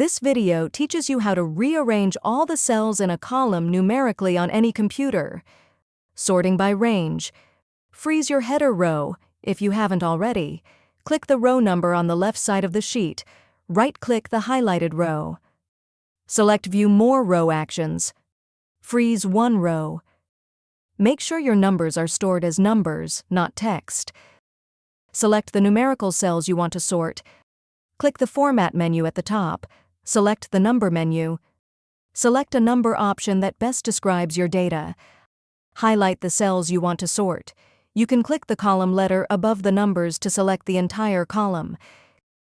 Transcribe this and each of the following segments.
This video teaches you how to rearrange all the cells in a column numerically on any computer. Sorting by range. Freeze your header row, if you haven't already. Click the row number on the left side of the sheet. Right-click the highlighted row. Select View More Row Actions. Freeze one row. Make sure your numbers are stored as numbers, not text. Select the numerical cells you want to sort. Click the Format menu at the top. Select the Number menu. Select a number option that best describes your data. Highlight the cells you want to sort. You can click the column letter above the numbers to select the entire column.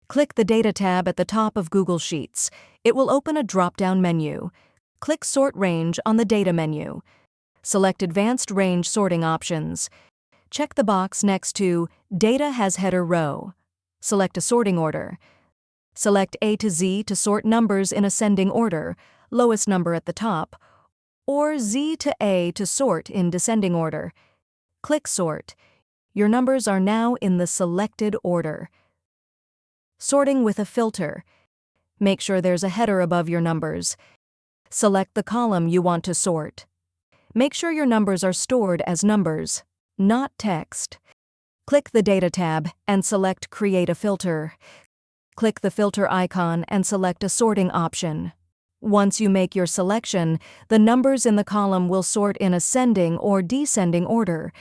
Click the Data tab at the top of Google Sheets. It will open a drop-down menu. Click Sort Range on the Data menu. Select Advanced Range Sorting Options. Check the box next to Data has Header Row. Select a sorting order. Select A to Z to sort numbers in ascending order, lowest number at the top, or Z to A to sort in descending order. Click Sort. Your numbers are now in the selected order. Sorting with a filter. Make sure there's a header above your numbers. Select the column you want to sort. Make sure your numbers are stored as numbers, not text. Click the Data tab and select Create a Filter. Click the filter icon and select a sorting option. Once you make your selection, the numbers in the column will sort in ascending or descending order.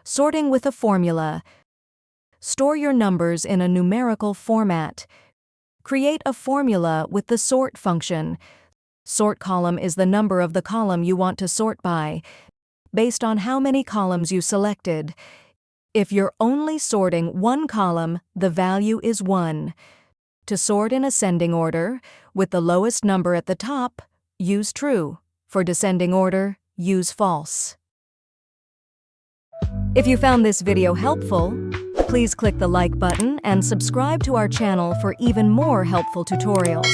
Sorting with a formula. Store your numbers in a numerical format. Create a formula with the sort function. Sort column is the number of the column you want to sort by, based on how many columns you selected. If you're only sorting one column, the value is 1. To sort in ascending order, with the lowest number at the top, use true. For descending order, use false. If you found this video helpful, please click the like button and subscribe to our channel for even more helpful tutorials.